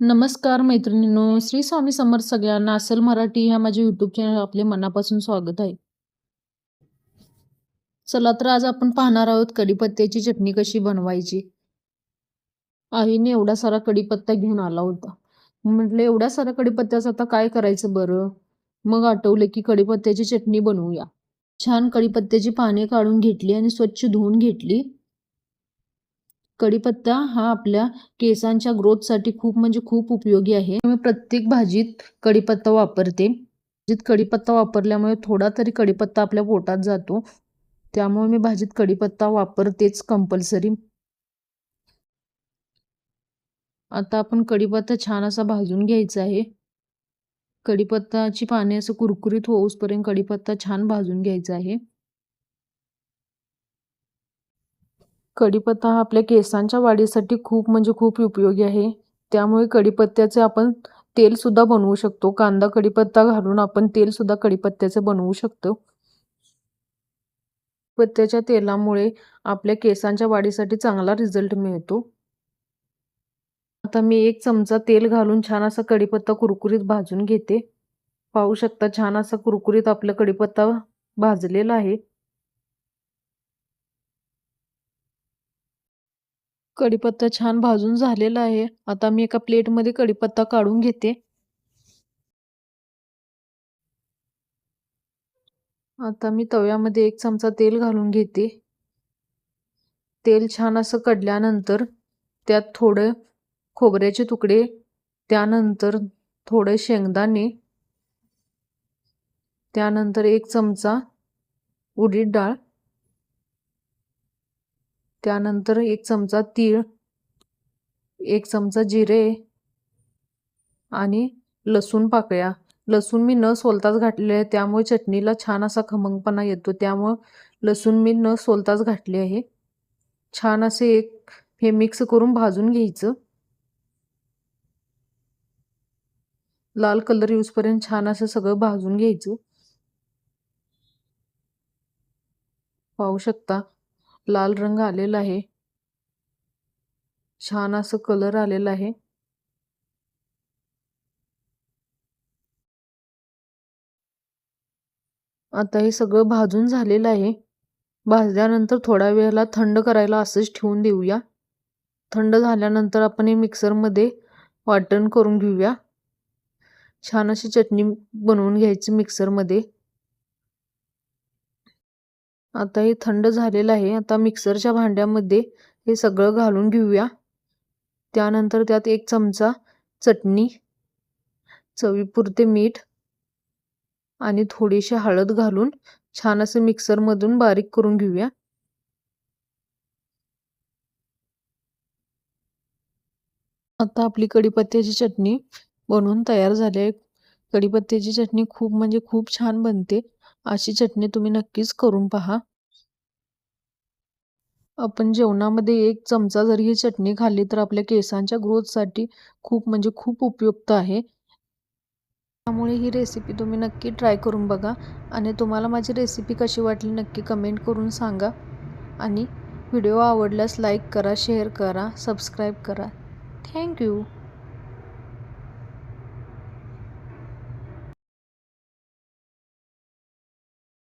नमस्कार मैत्रिणींनो, श्री स्वामी समर्थ सगळ्यांना. असेल मराठी ह्या माझ्या यूट्यूब चॅनल आपले मनापासून स्वागत आहे. चला तर आज आपण पाहणार आहोत कढीपत्त्याची चटणी कशी बनवायची. आईने एवढा सारा कढीपत्ता घेऊन आला होता. म्हटलं एवढ्या सारा कढीपत्त्याचं आता काय करायचं बरं. मग आठवलं की कढीपत्त्याची चटणी बनवूया. छान कढीपत्त्याची पाने काढून घेतली आणि स्वच्छ धुवून घेतली. कढीपत्ता हा आपल्या केसांच्या ग्रोथसाठी खूप उपयोगी आहे. मी प्रत्येक भाजीत कढीपत्ता वापरते. भाजीत कढीपत्ता वापरल्यामुळे थोडा तरी कढीपत्ता आपल्या पोटात जातो. त्यामुळे मी भाजीत कढीपत्ता वापरतेच कंपल्सरी. आता आपण कढीपत्ता छान असा भाजून घ्यायचा आहे. कढीपत्ताची पाने असं कुरकुरीत होऊसपर्यंत कढीपत्ता छान भाजून घ्यायचा आहे. कढीपत्ता हा आपल्या केसांच्या वाढीसाठी खूप उपयोगी आहे. त्यामुळे कढीपत्त्याचे आपण तेल सुद्धा बनवू शकतो. कांदा कढीपत्ता घालून आपण तेल सुद्धा कढीपत्त्याचे बनवू शकतो. कढीपत्त्याच्या तेलामुळे आपल्या केसांच्या वाढीसाठी चांगला रिझल्ट मिळतो. आता मी 1 चमचा तेल घालून छान असा कढीपत्ता कुरकुरीत भाजून घेते. पाहू शकता छान असा कुरकुरीत आपला कढीपत्ता भाजलेला आहे. कढीपत्ता छान भाजून झालेला आहे. आता मी एका प्लेटमध्ये कढीपत्ता काढून घेते. आता मी तव्यामध्ये 1 चमचा तेल घालून घेते. तेल छान असं कढल्यानंतर त्यात थोडे खोबऱ्याचे तुकडे, त्यानंतर थोडे शेंगदाणे, त्यानंतर 1 चमचा उडीद डाळ, त्यानंतर 1 चमचा तीळ, 1 चमचा जिरे आणि लसूण पाकळ्या. लसूण मी न सोलताच घातले आहे, त्यामुळे चटणीला छान असा खमंगपणा येतो. त्यामुळे लसूण मी न सोलताच घातले आहे. छान असे हे मिक्स करून भाजून घ्यायचं. लाल कलर येऊसपर्यंत छान असं सगळं भाजून घ्यायचं. पाहू शकता लाल रंग आलेला आहे. छान असं कलर आलेला आहे. आता हे सगळं भाजून झालेलं आहे. भाजल्यानंतर थोड्या वेळेला थंड करायला असंच ठेवून देऊया. थंड झाल्यानंतर आपण हे मिक्सरमध्ये वाटण करून घेऊया. छान अशी चटणी बनवून घ्यायची मिक्सरमध्ये. आता हे थंड झालेलं आहे. आता मिक्सरच्या भांड्यामध्ये हे सगळं घालून घेऊया. त्यानंतर त्यात 1 चमचा चटणी, चवीपुरते मीठ आणि थोडीशी हळद घालून छान असं मिक्सरमधून बारीक करून घेऊया. आता आपली कढीपत्त्याची चटणी बनवून तयार झाली आहे. कढीपत्त्याची चटणी खूप छान बनते. अशी चटणी तुम्ही नक्कीच करून पहा. आपण जेवणामध्ये 1 चमचा जरी ही चटणी खाल्ली तर आपल्या केसांच्या ग्रोथसाठी खूप उपयुक्त आहे. त्यामुळे ही रेसिपी तुम्ही नक्की ट्राय करून बघा आणि तुम्हाला माझी रेसिपी कशी वाटली नक्की कमेंट करून सांगा. आणि व्हिडिओ आवडल्यास लाईक करा, शेअर करा, सबस्क्राईब करा. Thank you.